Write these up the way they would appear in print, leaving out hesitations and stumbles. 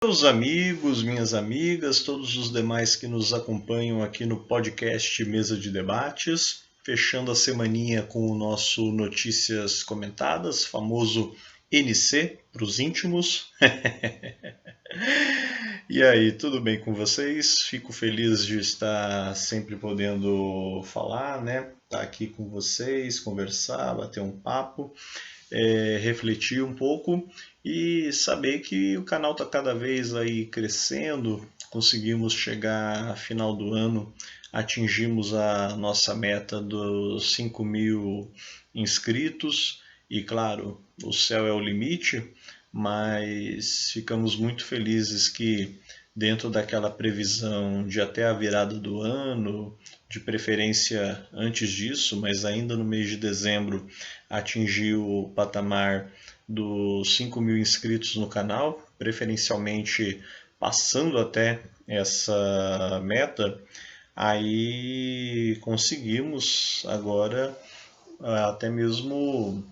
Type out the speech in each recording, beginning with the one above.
Meus amigos, minhas amigas, todos os demais que nos acompanham aqui no podcast Mesa de Debates, fechando a semaninha com o nosso Notícias Comentadas, famoso NC para os íntimos. E aí, tudo bem com vocês? Fico feliz de estar sempre podendo falar, né? Estar aqui com vocês, conversar, bater um papo, refletir um pouco e saber que o canal está cada vez aí crescendo. Conseguimos chegar a final do ano, atingimos a nossa meta dos 5.000 inscritos e claro, o céu é o limite, mas ficamos muito felizes que dentro daquela previsão de até a virada do ano, de preferência antes disso, mas ainda no mês de dezembro, atingiu o patamar dos 5.000 inscritos no canal, preferencialmente passando até essa meta, aí conseguimos agora até mesmo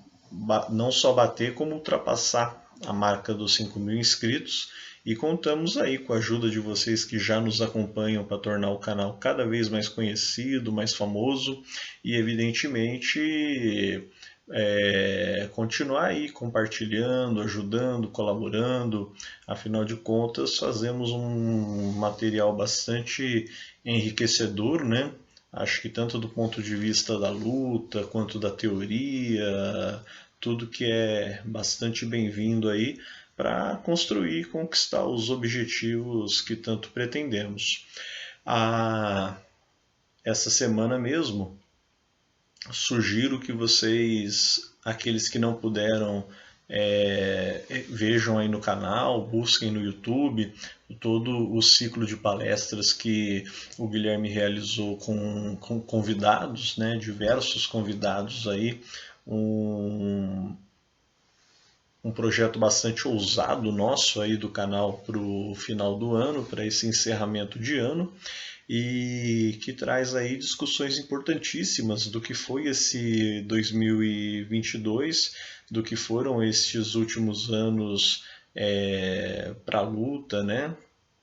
não só bater, como ultrapassar a marca dos 5.000 inscritos e contamos aí com a ajuda de vocês que já nos acompanham para tornar o canal cada vez mais conhecido, mais famoso e evidentemente continuar aí compartilhando, ajudando, colaborando. Afinal de contas, fazemos um material bastante enriquecedor, né? Acho que tanto do ponto de vista da luta quanto da teoria, tudo que é bastante bem-vindo aí para construir e conquistar os objetivos que tanto pretendemos. Essa semana mesmo, sugiro que vocês, aqueles que não puderam, vejam aí no canal, busquem no YouTube todo o ciclo de palestras que o Guilherme realizou com convidados, né, diversos convidados aí, um projeto bastante ousado nosso aí do canal para o final do ano, para esse encerramento de ano, e que traz aí discussões importantíssimas do que foi esse 2022, do que foram estes últimos anos para a luta, né?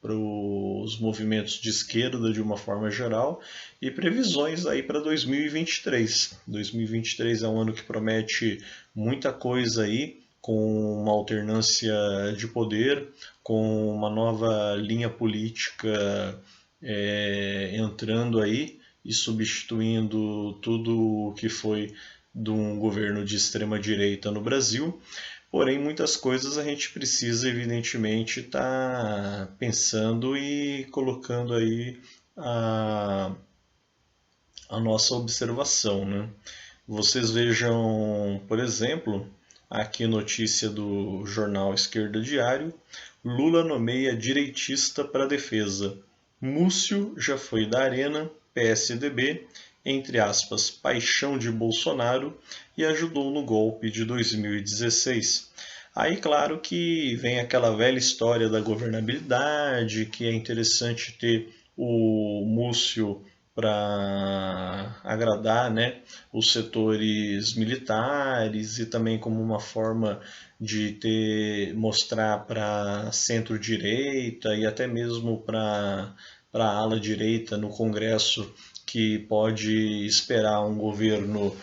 Para os movimentos de esquerda de uma forma geral e previsões aí para 2023. 2023 é um ano que promete muita coisa aí, com uma alternância de poder, com uma nova linha política entrando aí e substituindo tudo o que foi de um governo de extrema direita no Brasil. Porém, muitas coisas a gente precisa, evidentemente, estar pensando e colocando aí a nossa observação, né? Vocês vejam, por exemplo, aqui notícia do jornal Esquerda Diário: Lula nomeia direitista para defesa. Múcio já foi da Arena, PSDB, entre aspas, paixão de Bolsonaro e ajudou no golpe de 2016. Aí, claro que vem aquela velha história da governabilidade, que é interessante ter o Múcio para agradar, né, os setores militares e também como uma forma de mostrar para centro-direita e até mesmo para a ala direita no Congresso que pode esperar um governo,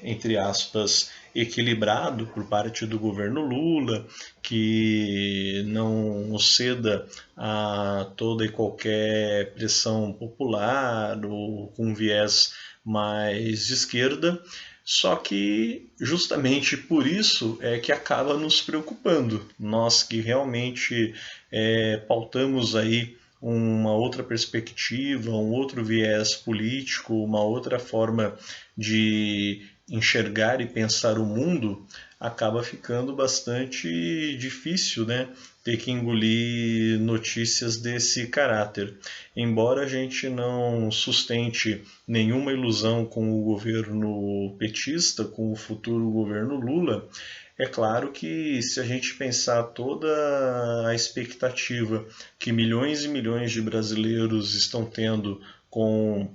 entre aspas, equilibrado por parte do governo Lula, que não ceda a toda e qualquer pressão popular ou com viés mais de esquerda. Só que justamente por isso é que acaba nos preocupando. Nós que realmente pautamos aí uma outra perspectiva, um outro viés político, uma outra forma de enxergar e pensar o mundo, acaba ficando bastante difícil, né? Ter que engolir notícias desse caráter. Embora a gente não sustente nenhuma ilusão com o governo petista, com o futuro governo Lula, é claro que se a gente pensar toda a expectativa que milhões e milhões de brasileiros estão tendo com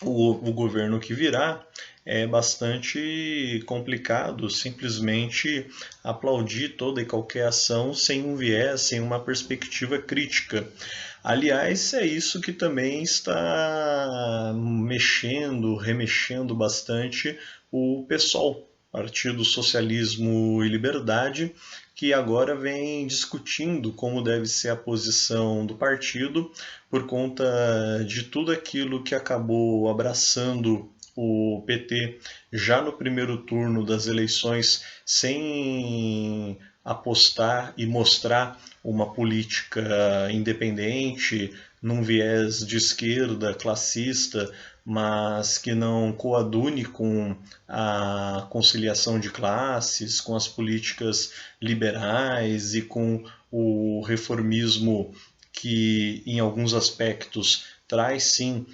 o governo que virá, é bastante complicado simplesmente aplaudir toda e qualquer ação sem um viés, sem uma perspectiva crítica. Aliás, é isso que também está mexendo, remexendo bastante o PSOL, Partido Socialismo e Liberdade, que agora vem discutindo como deve ser a posição do partido por conta de tudo aquilo que acabou abraçando o PT já no primeiro turno das eleições, sem apostar e mostrar uma política independente, num viés de esquerda, classista, mas que não coadune com a conciliação de classes, com as políticas liberais e com o reformismo que, em alguns aspectos, traz sim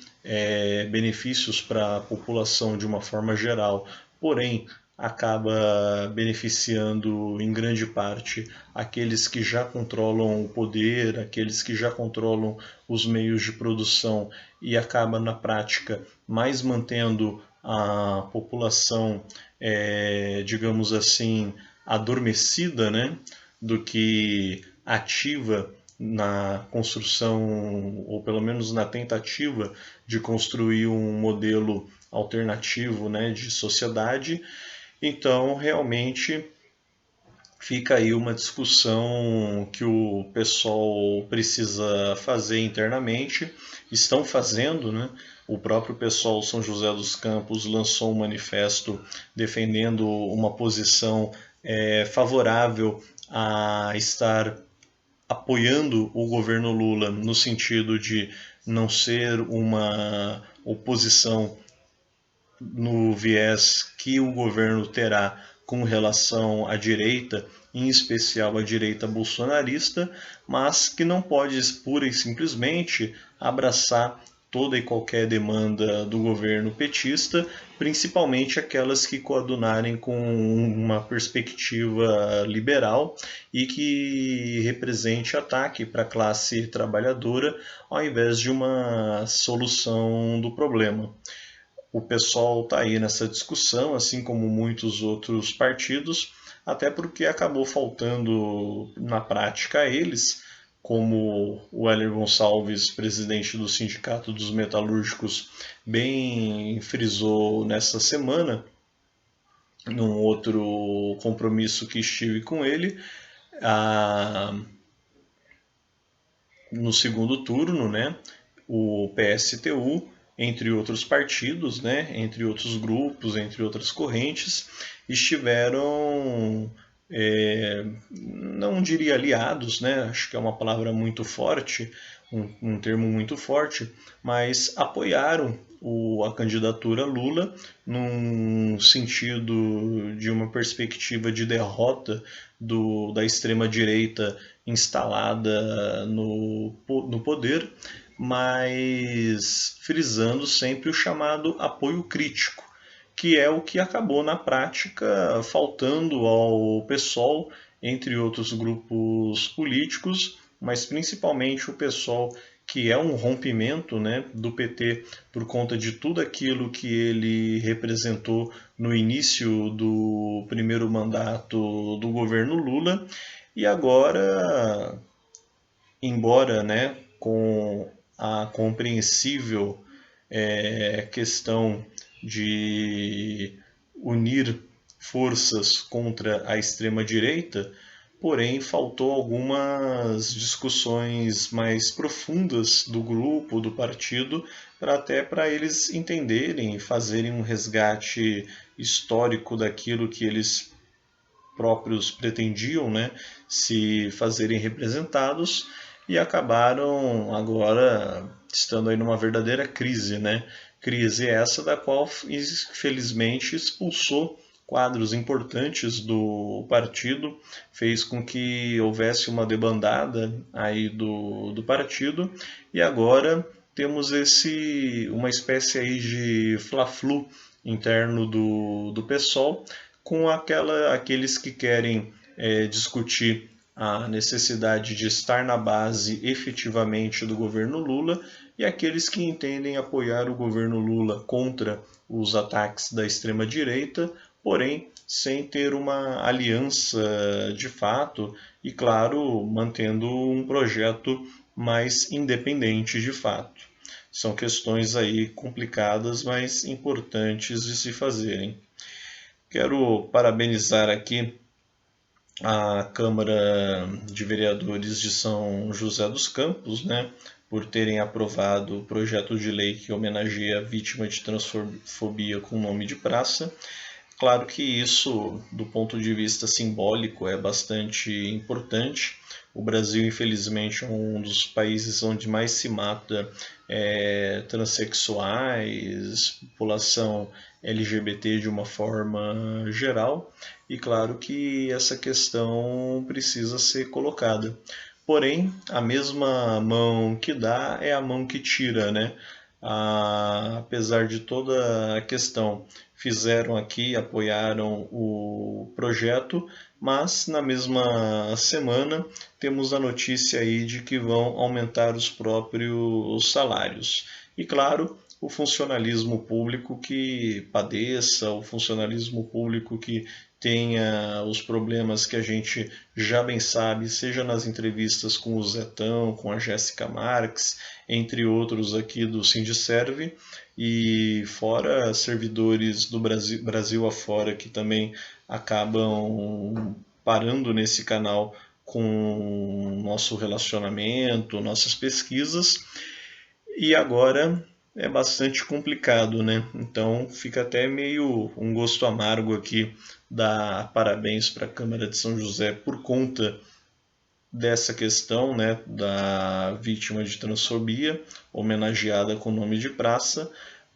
benefícios para a população de uma forma geral, porém acaba beneficiando em grande parte aqueles que já controlam o poder, aqueles que já controlam os meios de produção e acaba na prática mais mantendo a população, digamos assim, adormecida, né, do que ativa na construção, ou pelo menos na tentativa de construir um modelo alternativo, né, de sociedade. Então, realmente fica aí uma discussão que o pessoal precisa fazer internamente, estão fazendo, né? O próprio pessoal São José dos Campos lançou um manifesto defendendo uma posição favorável a estar apoiando o governo Lula no sentido de não ser uma oposição no viés que o governo terá com relação à direita, em especial à direita bolsonarista, mas que não pode pura e simplesmente abraçar toda e qualquer demanda do governo petista, principalmente aquelas que coadunarem com uma perspectiva liberal e que represente ataque para a classe trabalhadora, ao invés de uma solução do problema. O pessoal está aí nessa discussão, assim como muitos outros partidos, até porque acabou faltando na prática a eles, como o Heller Gonçalves, presidente do Sindicato dos Metalúrgicos, bem frisou nessa semana, num outro compromisso que estive com ele, no segundo turno, né, o PSTU, entre outros partidos, né, entre outros grupos, entre outras correntes, estiveram, não diria aliados, né, acho que é uma palavra muito forte, um termo muito forte, mas apoiaram a candidatura Lula num sentido de uma perspectiva de derrota da extrema-direita instalada no poder, mas frisando sempre o chamado apoio crítico, que é o que acabou na prática faltando ao PSOL, entre outros grupos políticos, mas principalmente o PSOL, que é um rompimento, né, do PT por conta de tudo aquilo que ele representou no início do primeiro mandato do governo Lula, e agora, embora, né, com a compreensível questão de unir forças contra a extrema-direita, porém faltou algumas discussões mais profundas do grupo, do partido, para eles entenderem e fazerem um resgate histórico daquilo que eles próprios pretendiam, né, se fazerem representados, e acabaram agora estando aí numa verdadeira crise, né? Crise essa da qual infelizmente expulsou quadros importantes do partido, fez com que houvesse uma debandada aí do partido, e agora temos uma espécie aí de fla-flu interno do PSOL, com aqueles que querem discutir a necessidade de estar na base efetivamente do governo Lula, e aqueles que entendem apoiar o governo Lula contra os ataques da extrema-direita, porém sem ter uma aliança de fato e, claro, mantendo um projeto mais independente de fato. São questões aí complicadas, mas importantes de se fazerem. Quero parabenizar aqui a Câmara de Vereadores de São José dos Campos, né, por terem aprovado o projeto de lei que homenageia a vítima de transfobia com o nome de praça. Claro que isso, do ponto de vista simbólico, é bastante importante. O Brasil, infelizmente, é um dos países onde mais se mata transexuais, população LGBT de uma forma geral, e claro que essa questão precisa ser colocada. Porém, a mesma mão que dá é a mão que tira, né? Apesar de toda a questão, fizeram aqui, apoiaram o projeto, mas na mesma semana temos a notícia aí de que vão aumentar os próprios salários. E claro, o funcionalismo público que padeça, o funcionalismo público que tenha os problemas que a gente já bem sabe, seja nas entrevistas com o Zetão, com a Jéssica Marques, entre outros aqui do Sindicerve, e fora servidores do Brasil afora que também acabam parando nesse canal com nosso relacionamento, nossas pesquisas, e agora é bastante complicado, né? Então fica até meio um gosto amargo aqui dar parabéns para a Câmara de São José por conta dessa questão, né, da vítima de transfobia, homenageada com o nome de praça,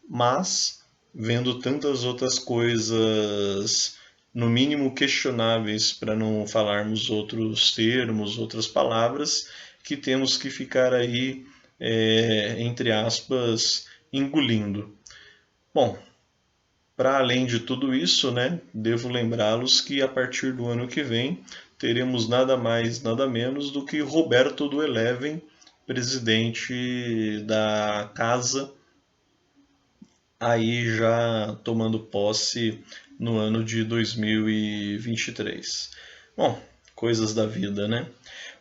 mas vendo tantas outras coisas, no mínimo questionáveis, para não falarmos outros termos, outras palavras, que temos que ficar aí, entre aspas, engolindo. Bom, para além de tudo isso, né, devo lembrá-los que a partir do ano que vem teremos nada mais, nada menos do que Roberto do Eleven, presidente da casa, aí já tomando posse no ano de 2023. Bom, coisas da vida, né?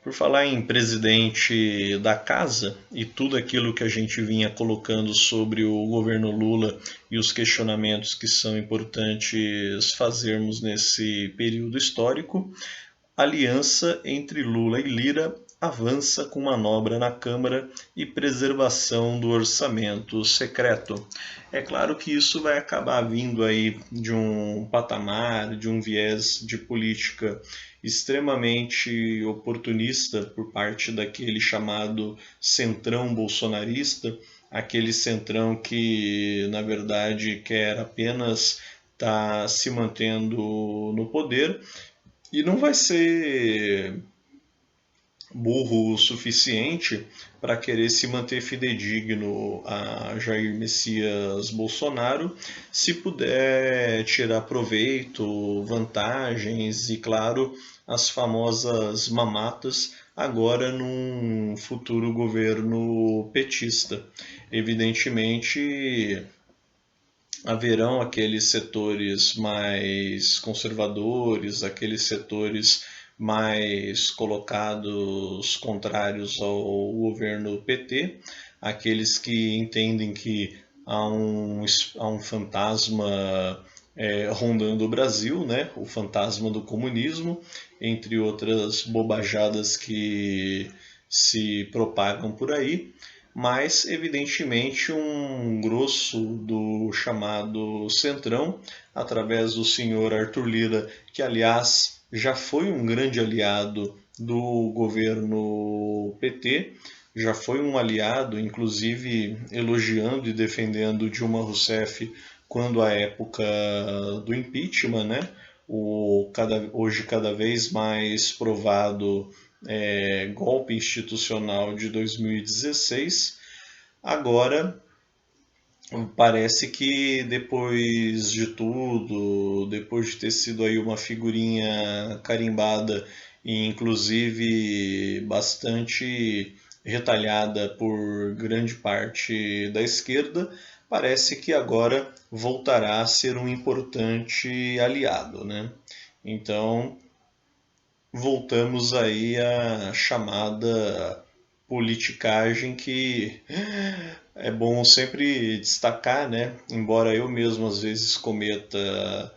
Por falar em presidente da casa e tudo aquilo que a gente vinha colocando sobre o governo Lula e os questionamentos que são importantes fazermos nesse período histórico, a aliança entre Lula e Lira avança com manobra na Câmara e preservação do orçamento secreto. É claro que isso vai acabar vindo aí de um patamar, de um viés de política extremamente oportunista por parte daquele chamado centrão bolsonarista, aquele centrão que na verdade quer apenas estar se mantendo no poder, e não vai ser burro o suficiente para querer se manter fidedigno a Jair Messias Bolsonaro, se puder tirar proveito, vantagens e, claro, as famosas mamatas agora num futuro governo petista. Evidentemente, haverão aqueles setores mais conservadores, aqueles setores mais colocados contrários ao governo PT, aqueles que entendem que há um fantasma rondando o Brasil, né? O fantasma do comunismo, entre outras bobajadas que se propagam por aí, mas evidentemente um grosso do chamado Centrão, através do senhor Arthur Lira, que aliás já foi um grande aliado do governo PT, já foi um aliado, inclusive elogiando e defendendo Dilma Rousseff quando a época do impeachment, né? Hoje cada vez mais provado golpe institucional de 2016, agora parece que depois de tudo, depois de ter sido aí uma figurinha carimbada e inclusive bastante retalhada por grande parte da esquerda, parece que agora voltará a ser um importante aliado, né? Então, voltamos aí à chamada politicagem, que é bom sempre destacar, né? Embora eu mesmo às vezes cometa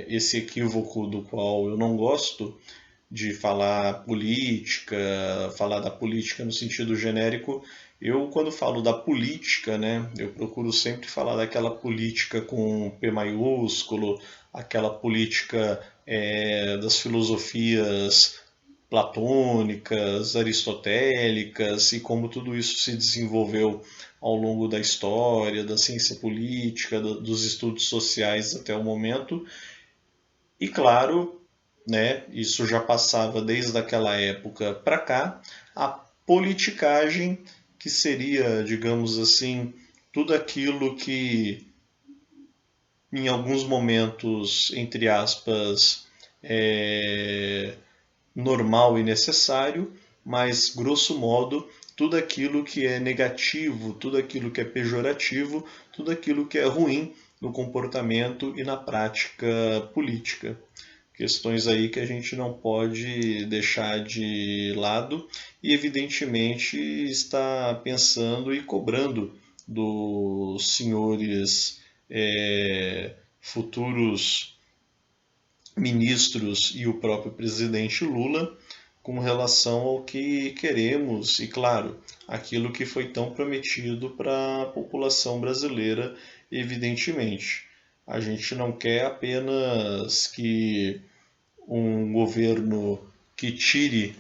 esse equívoco do qual eu não gosto, de falar política, falar da política no sentido genérico. Eu, quando falo da política, né, eu procuro sempre falar daquela política com P maiúsculo, aquela política das filosofias platônicas, aristotélicas, e como tudo isso se desenvolveu ao longo da história, da ciência política, dos estudos sociais até o momento. E claro, né, isso já passava desde aquela época para cá, a politicagem, que seria, digamos assim, tudo aquilo que em alguns momentos, entre aspas, é normal e necessário, mas grosso modo, tudo aquilo que é negativo, tudo aquilo que é pejorativo, tudo aquilo que é ruim no comportamento e na prática política. Questões aí que a gente não pode deixar de lado e, evidentemente, está pensando e cobrando dos senhores futuros ministros e o próprio presidente Lula com relação ao que queremos e, claro, aquilo que foi tão prometido para a população brasileira, evidentemente. A gente não quer apenas que um governo que tire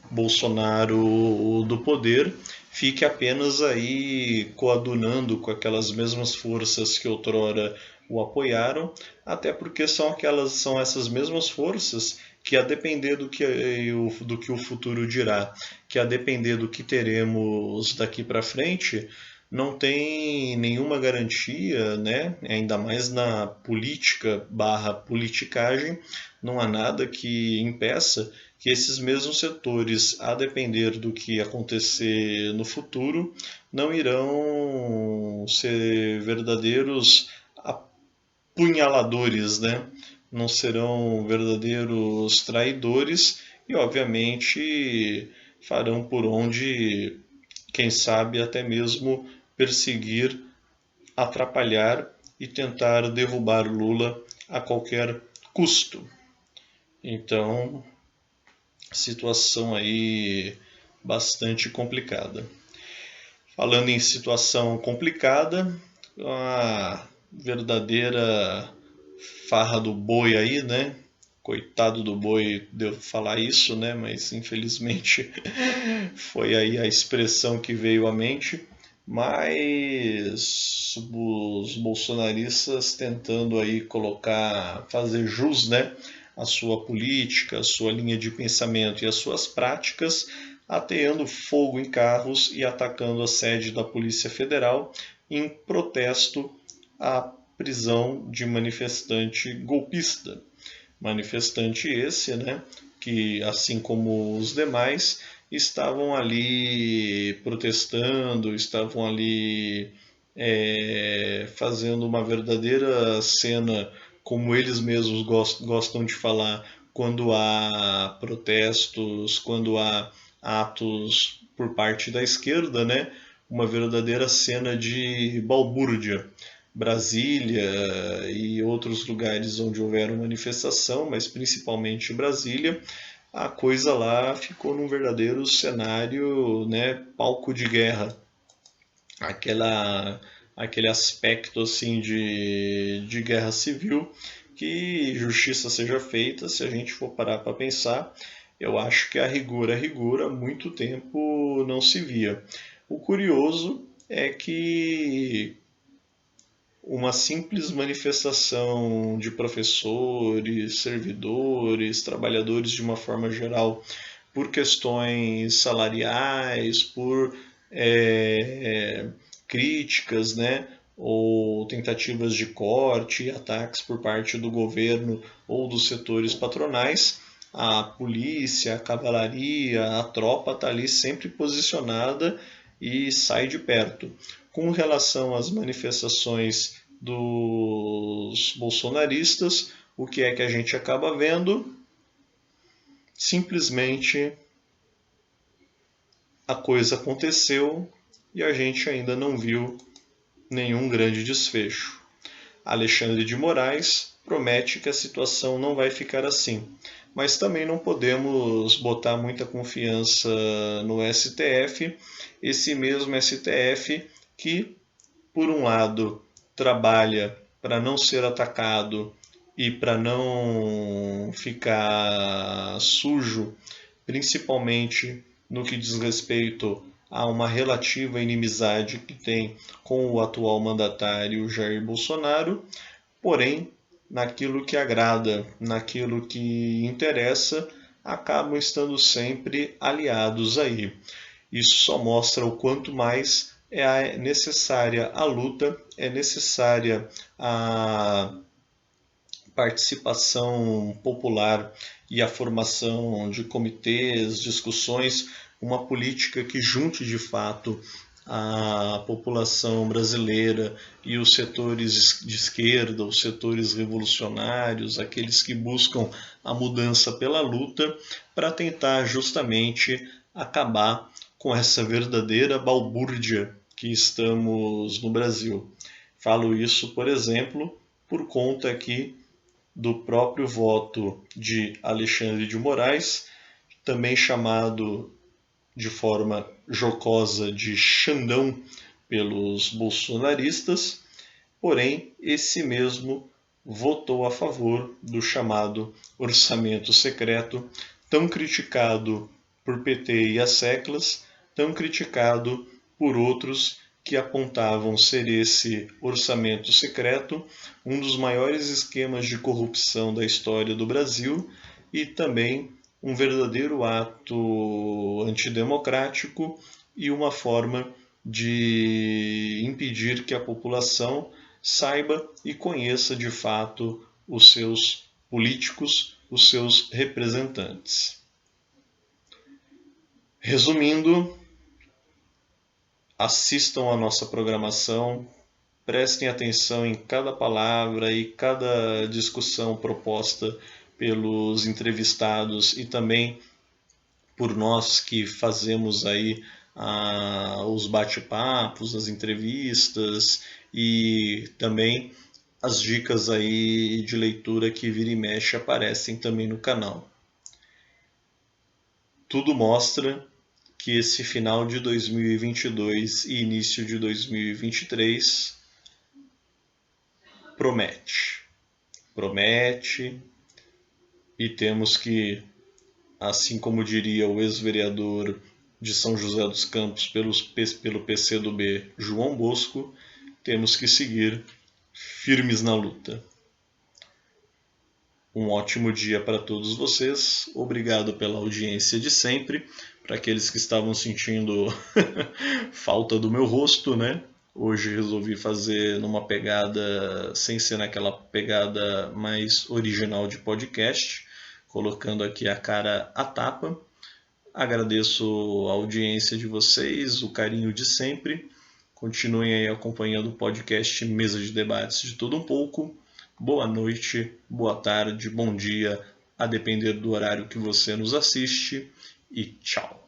Bolsonaro do poder fique apenas aí coadunando com aquelas mesmas forças que outrora o apoiaram, até porque são essas mesmas forças que, a depender do que o futuro dirá, que a depender do que teremos daqui para frente, não tem nenhuma garantia, né? Ainda mais na política barra politicagem, não há nada que impeça que esses mesmos setores, a depender do que acontecer no futuro, não irão ser verdadeiros apunhaladores, né? Não serão verdadeiros traidores e, obviamente, farão por onde, quem sabe, até mesmo perseguir, atrapalhar e tentar derrubar Lula a qualquer custo. Então, situação aí bastante complicada. Falando em situação complicada, a verdadeira farra do boi aí, né? Coitado do boi, devo falar isso, né? Mas infelizmente foi aí a expressão que veio à mente. Mas os bolsonaristas tentando aí colocar, fazer jus, né, a sua política, a sua linha de pensamento e as suas práticas, ateando fogo em carros e atacando a sede da Polícia Federal em protesto à prisão de manifestante golpista. Manifestante esse, né, que assim como os demais estavam ali protestando, estavam ali fazendo uma verdadeira cena, como eles mesmos gostam de falar, quando há protestos, quando há atos por parte da esquerda, né? Uma verdadeira cena de balbúrdia. Brasília e outros lugares onde houveram manifestação, mas principalmente Brasília, a coisa lá ficou num verdadeiro cenário, né, palco de guerra. Aquele aspecto assim de guerra civil, que justiça seja feita, se a gente for parar para pensar, eu acho que a rigor, há muito tempo não se via. O curioso é que uma simples manifestação de professores, servidores, trabalhadores de uma forma geral, por questões salariais, por críticas, né, ou tentativas de corte e ataques por parte do governo ou dos setores patronais, a polícia, a cavalaria, a tropa está ali sempre posicionada e sai de perto. Com relação às manifestações dos bolsonaristas, o que é que a gente acaba vendo? Simplesmente a coisa aconteceu e a gente ainda não viu nenhum grande desfecho. Alexandre de Moraes promete que a situação não vai ficar assim, mas também não podemos botar muita confiança no STF, esse mesmo STF que, por um lado, trabalha para não ser atacado e para não ficar sujo, principalmente no que diz respeito a uma relativa inimizade que tem com o atual mandatário Jair Bolsonaro, porém, naquilo que agrada, naquilo que interessa, acabam estando sempre aliados aí. Isso só mostra o quanto mais é necessária a luta, é necessária a participação popular e a formação de comitês, discussões, uma política que junte de fato a população brasileira e os setores de esquerda, os setores revolucionários, aqueles que buscam a mudança pela luta, para tentar justamente acabar com essa verdadeira balbúrdia que estamos no Brasil. Falo isso, por exemplo, por conta aqui do próprio voto de Alexandre de Moraes, também chamado de forma jocosa de Xandão pelos bolsonaristas, porém esse mesmo votou a favor do chamado orçamento secreto, tão criticado por PT e as seclas, tão criticado por outros que apontavam ser esse orçamento secreto um dos maiores esquemas de corrupção da história do Brasil e também um verdadeiro ato antidemocrático e uma forma de impedir que a população saiba e conheça de fato os seus políticos, os seus representantes. Resumindo, assistam à nossa programação, prestem atenção em cada palavra e cada discussão proposta pelos entrevistados e também por nós que fazemos aí os bate-papos, as entrevistas e também as dicas aí de leitura que vira e mexe aparecem também no canal. Tudo mostra que esse final de 2022 e início de 2023 promete e temos que, assim como diria o ex-vereador de São José dos Campos pelo PCdoB, João Bosco, temos que seguir firmes na luta. Um ótimo dia para todos vocês, obrigado pela audiência de sempre, para aqueles que estavam sentindo falta do meu rosto, né? Hoje resolvi fazer numa pegada, sem ser naquela pegada mais original de podcast, colocando aqui a cara à tapa. Agradeço a audiência de vocês, o carinho de sempre. Continuem aí acompanhando o podcast Mesa de Debates de Tudo Um Pouco. Boa noite, boa tarde, bom dia, a depender do horário que você nos assiste. E tchau.